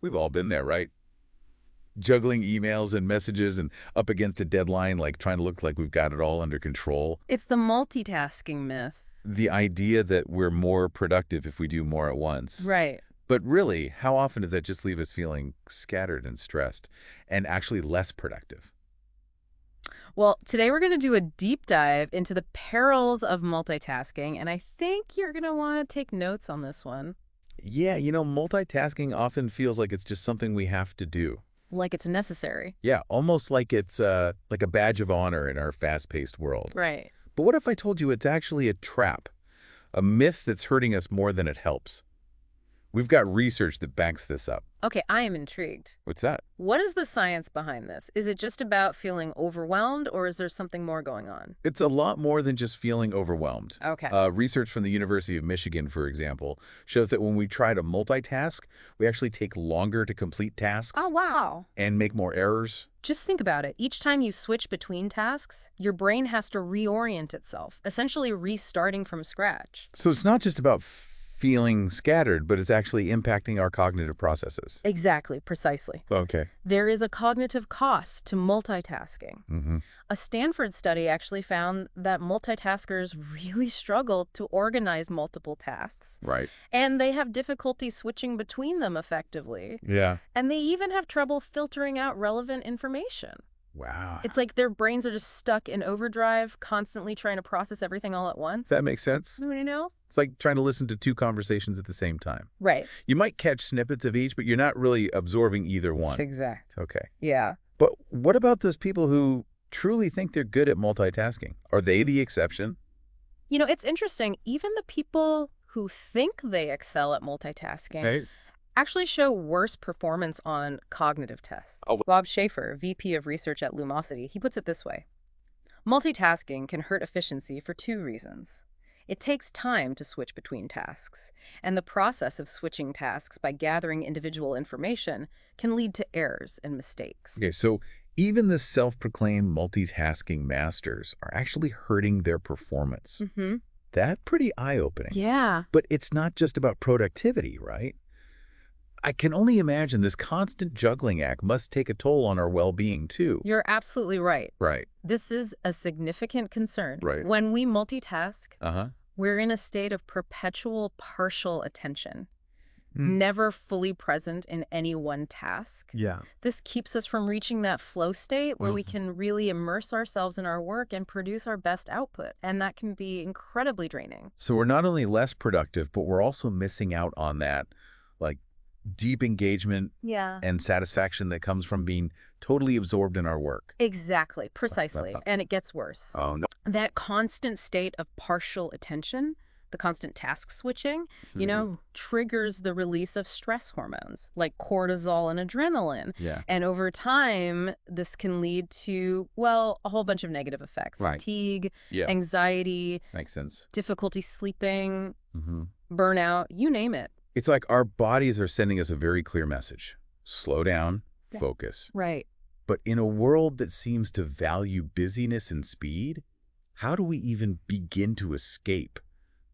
We've all been there, right? Juggling emails and messages and up against a deadline, like trying to look like we've got it all under control. It's the multitasking myth. The idea that we're more productive if we do more at once. Right. But really, how often does that just leave us feeling scattered and stressed and actually less productive? Well, today we're going to do a deep dive into the perils of multitasking, and I think you're going to want to take notes on this one. Yeah, multitasking often feels like it's just something we have to do. Like it's necessary. Yeah, almost like it's like a badge of honor in our fast-paced world. Right. But what if I told you it's actually a trap, a myth that's hurting us more than it helps? We've got research that backs this up. Okay, I am intrigued. What's that? What is the science behind this? Is it just about feeling overwhelmed, or is there something more going on? It's a lot more than just feeling overwhelmed. Okay. Research from the University of Michigan, for example, shows that when we try to multitask, we actually take longer to complete tasks Oh, wow. and make more errors. Just think about it. Each time you switch between tasks, your brain has to reorient itself, essentially restarting from scratch. So it's not just about feeling scattered, but it's actually impacting our cognitive processes. Exactly, precisely. Okay. There is a cognitive cost to multitasking. Mm-hmm. A Stanford study actually found that multitaskers really struggle to organize multiple tasks, Right. and they have difficulty switching between them effectively, Yeah. and they even have trouble filtering out relevant information. Wow. It's like their brains are just stuck in overdrive, constantly trying to process everything all at once. That makes sense. You know? It's like trying to listen to two conversations at the same time. Right. You might catch snippets of each, but you're not really absorbing either one. That's exact. Okay. Yeah. But what about those people who truly think they're good at multitasking? Are they the exception? You know, it's interesting. Even the people who think they excel at multitasking Right. actually show worse performance on cognitive tests. Oh. Bob Schaefer, VP of Research at Lumosity, he puts it this way. Multitasking can hurt efficiency for two reasons. It takes time to switch between tasks, and the process of switching tasks by gathering individual information can lead to errors and mistakes. Okay, so even the self-proclaimed multitasking masters are actually hurting their performance. Mm-hmm. That's pretty eye-opening. Yeah. But it's not just about productivity, right? I can only imagine this constant juggling act must take a toll on our well-being, too. You're absolutely right. Right. This is a significant concern. Right. When we multitask, Uh-huh. we're in a state of perpetual partial attention, Mm. never fully present in any one task. Yeah. This keeps us from reaching that flow state where we can really immerse ourselves in our work and produce our best output. And that can be incredibly draining. So we're not only less productive, but we're also missing out on that, like, deep engagement Yeah. and satisfaction that comes from being totally absorbed in our work. Exactly, precisely. And it gets worse. Oh, no. That constant state of partial attention, the constant task switching, triggers the release of stress hormones like cortisol and adrenaline. Yeah. And over time, this can lead to, well, a whole bunch of negative effects. Right. Fatigue, Yeah. anxiety, Makes sense. difficulty sleeping, Mm-hmm. burnout, you name it. It's like our bodies are sending us a very clear message. Slow down, Yeah. focus. Right. But in a world that seems to value busyness and speed, how do we even begin to escape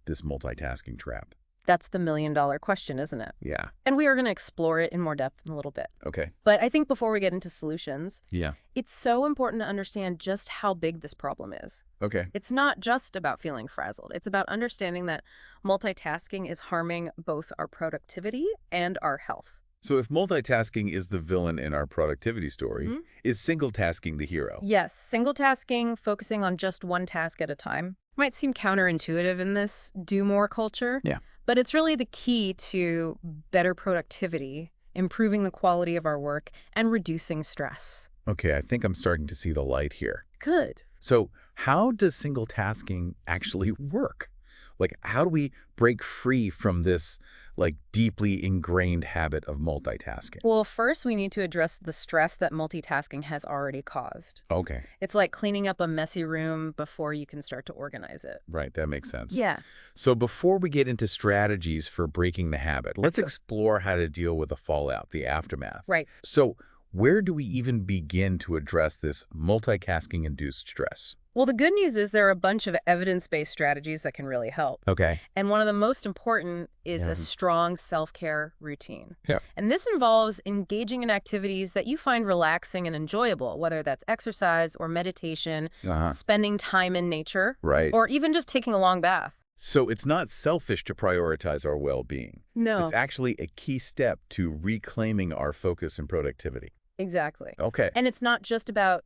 this multitasking trap? That's the million-dollar question, isn't it? Yeah. And we are going to explore it in more depth in a little bit. Okay. But I think before we get into solutions, Yeah. it's so important to understand just how big this problem is. Okay. It's not just about feeling frazzled. It's about understanding that multitasking is harming both our productivity and our health. So if multitasking is the villain in our productivity story, Mhm. is single tasking the hero? Yes, single tasking, focusing on just one task at a time, might seem counterintuitive in this do-more culture. Yeah. But it's really the key to better productivity, improving the quality of our work, and reducing stress. Okay, I think I'm starting to see the light here. Good. So how does single tasking actually work? Like, how do we break free from this, like, deeply ingrained habit of multitasking? Well, first we need to address the stress that multitasking has already caused. Okay, It's like cleaning up a messy room before you can start to organize it. right, that makes sense. Yeah. So before we get into strategies for breaking the habit, let's explore how to deal with the fallout, the aftermath. Right. So where do we even begin to address this multitasking-induced stress? Well, the good news is there are a bunch of evidence-based strategies that can really help. Okay. And one of the most important is Yeah. a strong self-care routine. Yeah. And this involves engaging in activities that you find relaxing and enjoyable, whether that's exercise or meditation, Uh-huh. spending time in nature, Right. or even just taking a long bath. So it's not selfish to prioritize our well-being. It's No. actually a key step to reclaiming our focus and productivity. Exactly. Okay. And it's not just about,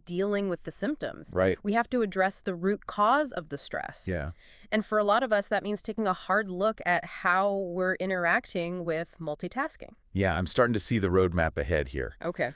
dealing with the symptoms. Right. We have to address the root cause of the stress. Yeah. And for a lot of us, that means taking a hard look at how we're interacting with multitasking. Yeah, I'm starting to see the roadmap ahead here. Okay.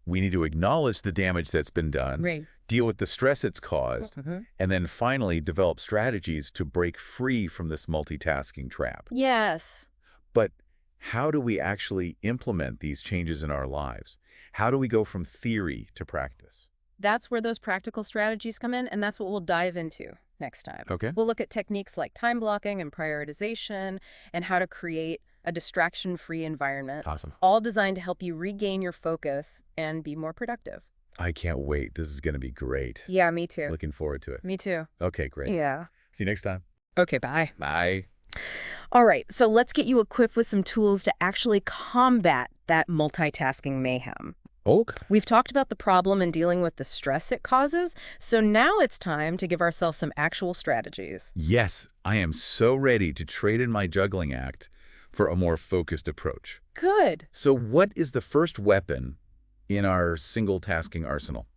We need to acknowledge the damage that's been done, Right. deal with the stress it's caused, and then finally develop strategies to break free from this multitasking trap. Yes. But how do we actually implement these changes in our lives? How do we go from theory to practice? That's where those practical strategies come in, and that's what we'll dive into next time. Okay. We'll look at techniques like time blocking and prioritization and how to create a distraction-free environment, Awesome. all designed to help you regain your focus and be more productive. I can't wait. This is going to be great. Yeah, me too. Looking forward to it. Me too. Okay, great. Yeah. See you next time. Okay, bye. Bye. All right, so let's get you equipped with some tools to actually combat that multitasking mayhem. Okay. We've talked about the problem and dealing with the stress it causes, so now it's time to give ourselves some actual strategies. Yes, I am so ready to trade in my juggling act for a more focused approach. Good. So what is the first weapon in our single tasking arsenal?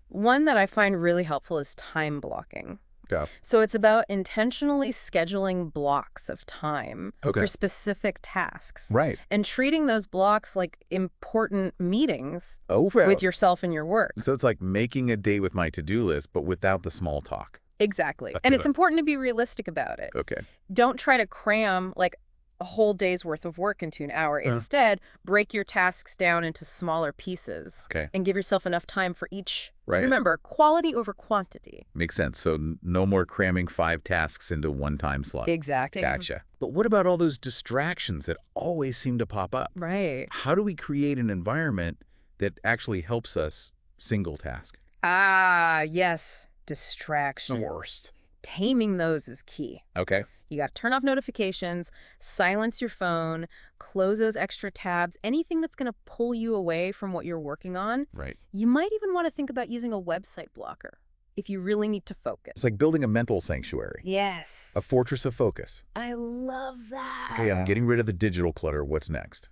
One that I find really helpful is time blocking. Yeah. So it's about intentionally scheduling blocks of time Okay. for specific tasks Right. and treating those blocks like important meetings Oh, well. with yourself and your work. So it's like making a date with my to-do list, but without the small talk. Exactly. And it's important to be realistic about it. Okay. Don't try to cram like a whole day's worth of work into an hour. Instead, break your tasks down into smaller pieces Okay. and give yourself enough time for each. Right. Remember, quality over quantity. Makes sense. So no more cramming 5 tasks into one time slot. Exactly. Gotcha. But what about all those distractions that always seem to pop up? Right. How do we create an environment that actually helps us single task? Ah, yes. Distraction. Worst. Taming those is key. Okay. You got to turn off notifications, silence your phone, close those extra tabs, anything that's going to pull you away from what you're working on. Right. You might even want to think about using a website blocker if you really need to focus. It's like building a mental sanctuary. Yes. A fortress of focus. I love that. Okay, I'm getting rid of the digital clutter. What's next?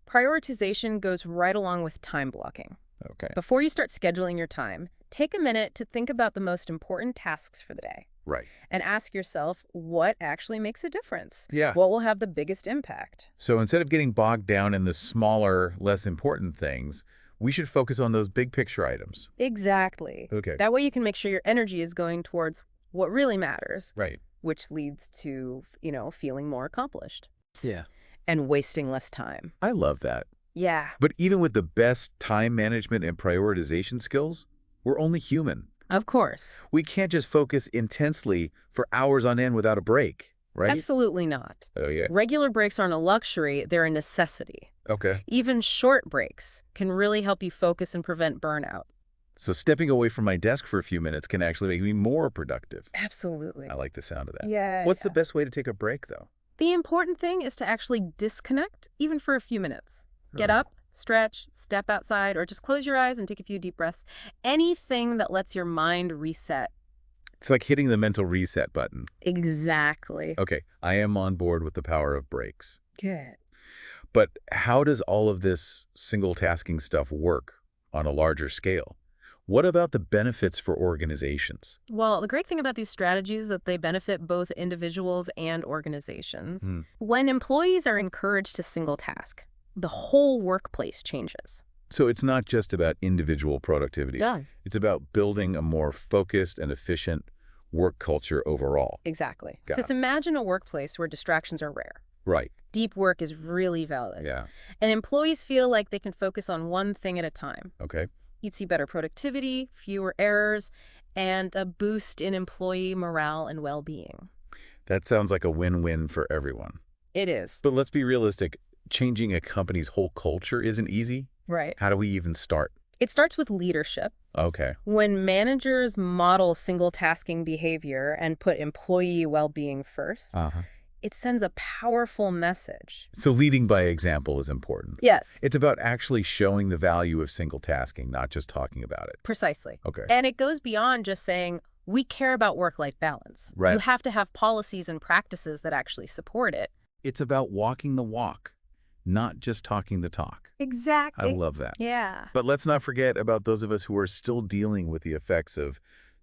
Prioritization goes right along with time blocking. Okay. Before you start scheduling your time, take a minute to think about the most important tasks for the day Right. and ask yourself what actually makes a difference. Yeah. What will have the biggest impact? So instead of getting bogged down in the smaller, less important things, we should focus on those big picture items. Exactly. Okay. That way you can make sure your energy is going towards what really matters, Right. which leads to, feeling more accomplished. Yeah. And wasting less time. I love that. Yeah. But even with the best time management and prioritization skills, we're only human. Of course. We can't just focus intensely for hours on end without a break, right? Absolutely not. Oh, yeah. Regular breaks aren't a luxury, they're a necessity. Okay. Even short breaks can really help you focus and prevent burnout. So stepping away from my desk for a few minutes can actually make me more productive. Absolutely. I like the sound of that. Yeah. What's the best way to take a break, though? The important thing is to actually disconnect, even for a few minutes. Get Oh. up, stretch, step outside, or just close your eyes and take a few deep breaths. Anything that lets your mind reset. It's like hitting the mental reset button. Exactly. Okay, I am on board with the power of breaks. Good. But how does all of this single tasking stuff work on a larger scale? What about the benefits for organizations? Well, the great thing about these strategies is that they benefit both individuals and organizations. Hmm. When employees are encouraged to single task, the whole workplace changes. So it's not just about individual productivity. Yeah. It's about building a more focused and efficient work culture overall. Exactly. Got Just imagine a workplace where distractions are rare. Right. Deep work is really valid. Yeah. And employees feel like they can focus on one thing at a time. Okay. You'd see better productivity, fewer errors, and a boost in employee morale and well-being. That sounds like a win-win for everyone. It is. But let's be realistic. Changing a company's whole culture isn't easy. Right. How do we even start? It starts with leadership. Okay. When managers model single-tasking behavior and put employee well-being first, Uh-huh. it sends a powerful message. So leading by example is important. Yes, It's about actually showing the value of single tasking, not just talking about it. precisely. Okay. And it goes beyond just saying, we care about work-life balance. Right. You have to have policies and practices that actually support it. It's about walking the walk, not just talking the talk. I Exactly. love that. Yeah. But let's not forget about those of us who are still dealing with the effects of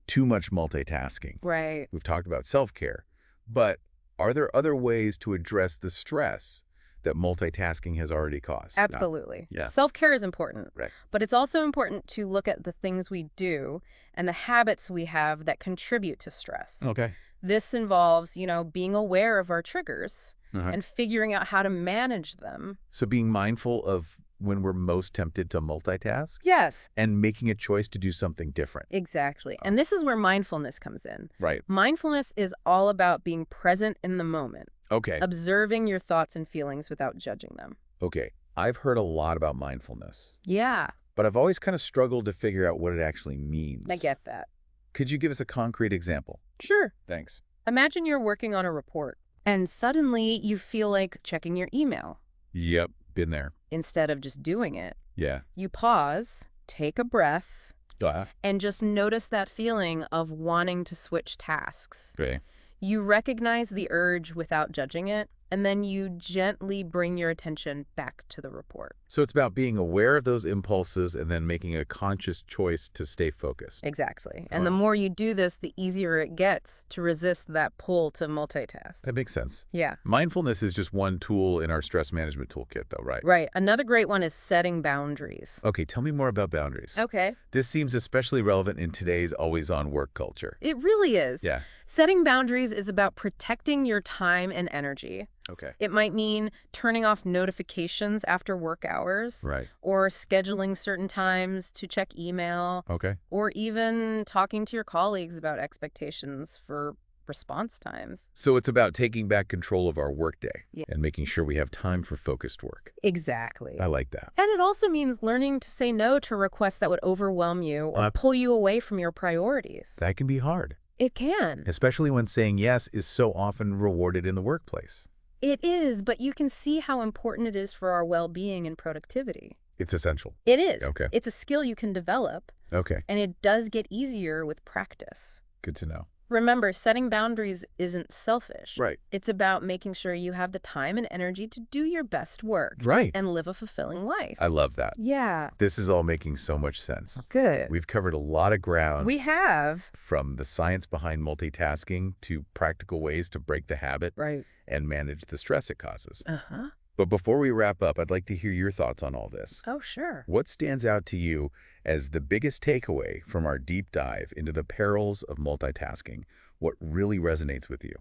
too much multitasking. Right. We've talked about self-care, but are there other ways to address the stress that multitasking has already caused? Absolutely. Yeah. Self-care is important, Right. but it's also important to look at the things we do and the habits we have that contribute to stress. Okay. This involves, being aware of our triggers Uh-huh. and figuring out how to manage them. So being mindful of when we're most tempted to multitask Yes. and making a choice to do something different. Exactly. And this is where mindfulness comes in. Right. Mindfulness is all about being present in the moment, Okay. observing your thoughts and feelings without judging them. Okay. I've heard a lot about mindfulness, Yeah, but I've always kind of struggled to figure out what it actually means. I get that. Could you give us a concrete example? Sure. Thanks. Imagine you're working on a report and suddenly you feel like checking your email. Yep. Been there. Instead of just doing it, Yeah. you pause, take a breath, Uh, and just notice that feeling of wanting to switch tasks. okay. You recognize the urge without judging it, and then you gently bring your attention back to the report. So it's about being aware of those impulses and then making a conscious choice to stay focused. Exactly. And the Alright. more you do this, the easier it gets to resist that pull to multitask. That makes sense. Yeah. Mindfulness is just one tool in our stress management toolkit, though, right? Right. Another great one is setting boundaries. Okay, tell me more about boundaries. Okay. This seems especially relevant in today's always-on work culture. It really is. Yeah. Setting boundaries is about protecting your time and energy. Okay. It might mean turning off notifications after work hours, Right. or scheduling certain times to check email, Okay. or even talking to your colleagues about expectations for response times. So it's about taking back control of our workday Yeah. and making sure we have time for focused work. Exactly. I like that. And it also means learning to say no to requests that would overwhelm you or pull you away from your priorities. That can be hard, It can. especially when saying yes is so often rewarded in the workplace. It is, but you can see how important it is for our well-being and productivity. It's essential. It is. Okay. It's a skill you can develop, Okay. and it does get easier with practice. Good to know. Remember, setting boundaries isn't selfish. Right. It's about making sure you have the time and energy to do your best work Right. and live a fulfilling life. I love that. Yeah. This is all making so much sense. Good. We've covered a lot of ground. We have. From the science behind multitasking to practical ways to break the habit Right. and manage the stress it causes. Uh-huh. But before we wrap up, I'd like to hear your thoughts on all this. Oh, sure. What stands out to you as the biggest takeaway from our deep dive into the perils of multitasking? What really resonates with you?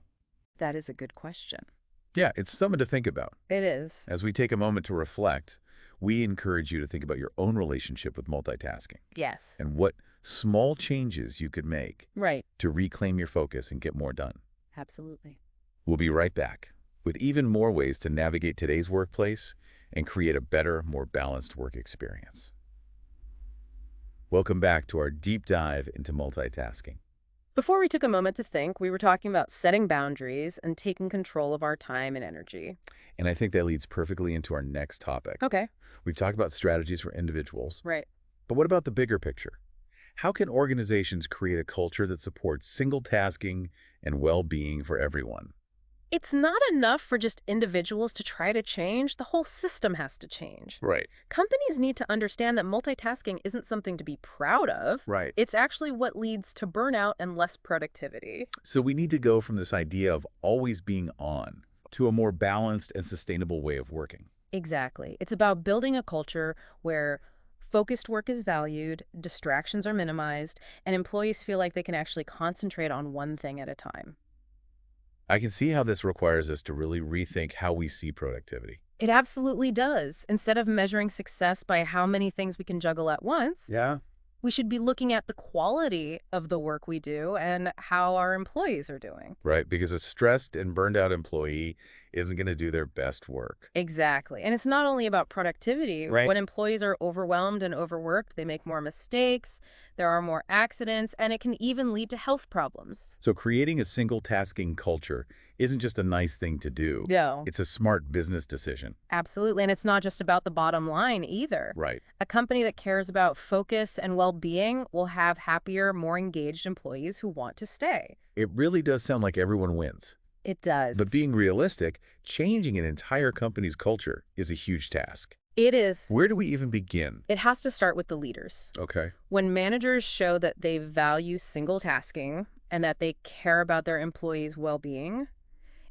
That is a good question. Yeah, it's something to think about. It is. As we take a moment to reflect, we encourage you to think about your own relationship with multitasking Yes. and what small changes you could make Right. to reclaim your focus and get more done. Absolutely. We'll be right back with even more ways to navigate today's workplace and create a better, more balanced work experience. Welcome back to our deep dive into multitasking. Before we took a moment to think, we were talking about setting boundaries and taking control of our time and energy. And I think that leads perfectly into our next topic. Okay. We've talked about strategies for individuals, Right. but what about the bigger picture? How can organizations create a culture that supports single tasking and well-being for everyone? It's not enough for just individuals to try to change. The whole system has to change. Right. Companies need to understand that multitasking isn't something to be proud of. Right. It's actually what leads to burnout and less productivity. So we need to go from this idea of always being on to a more balanced and sustainable way of working. Exactly. It's about building a culture where focused work is valued, distractions are minimized, and employees feel like they can actually concentrate on one thing at a time. I can see how this requires us to really rethink how we see productivity. It absolutely does. Instead of measuring success by how many things we can juggle at once, Yeah. we should be looking at the quality of the work we do and how our employees are doing. Right, because a stressed and burned out employee isn't going to do their best work. Exactly. And it's not only about productivity. Right. When employees are overwhelmed and overworked, they make more mistakes, there are more accidents, and it can even lead to health problems. So creating a single tasking culture isn't just a nice thing to do. No. It's a smart business decision. Absolutely. And it's not just about the bottom line either. Right. A company that cares about focus and well-being will have happier, more engaged employees who want to stay. It really does sound like everyone wins. It does. But being realistic, changing an entire company's culture is a huge task. It is. Where do we even begin? It has to start with the leaders. Okay. When managers show that they value single tasking and that they care about their employees' well-being,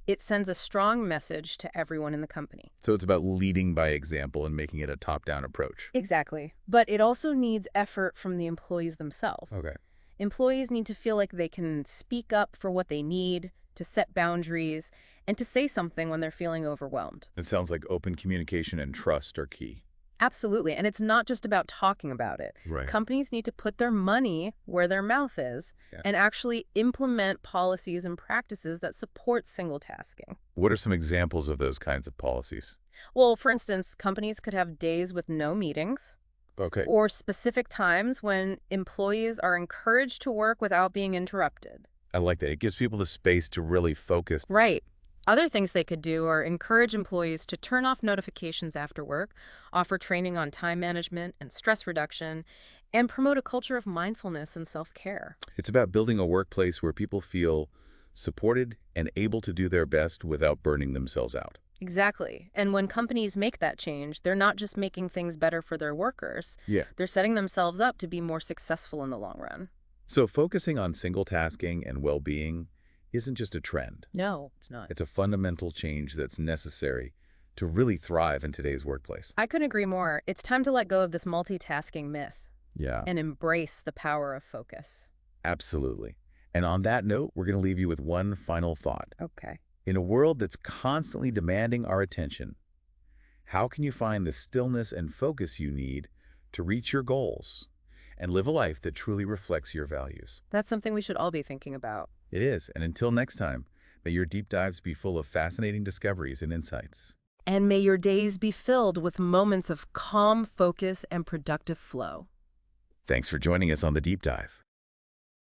it sends a strong message to everyone in the company. So it's about leading by example and making it a top-down approach. Exactly. But it also needs effort from the employees themselves. Okay. Employees need to feel like they can speak up for what they need, to set boundaries, and to say something when they're feeling overwhelmed. It sounds like open communication and trust are key. Absolutely. And it's not just about talking about it. Right. Companies need to put their money where their mouth is and actually implement policies and practices that support single tasking. What are some examples of those kinds of policies? Well, for instance, companies could have days with no meetings Okay. or specific times when employees are encouraged to work without being interrupted. I like that. It gives people the space to really focus. Right. Other things they could do are encourage employees to turn off notifications after work, offer training on time management and stress reduction, and promote a culture of mindfulness and self-care. It's about building a workplace where people feel supported and able to do their best without burning themselves out. Exactly. And when companies make that change, they're not just making things better for their workers. Yeah. They're setting themselves up to be more successful in the long run. So focusing on single tasking and well-being isn't just a trend. No, it's not. It's a fundamental change that's necessary to really thrive in today's workplace. I couldn't agree more. It's time to let go of this multitasking myth Yeah, and embrace the power of focus. absolutely. And on that note, we're going to leave you with one final thought. Okay. In a world that's constantly demanding our attention, how can you find the stillness and focus you need to reach your goals and live a life that truly reflects your values? That's something we should all be thinking about. It is. And until next time, may your deep dives be full of fascinating discoveries and insights. And may your days be filled with moments of calm focus and productive flow. Thanks for joining us on The Deep Dive.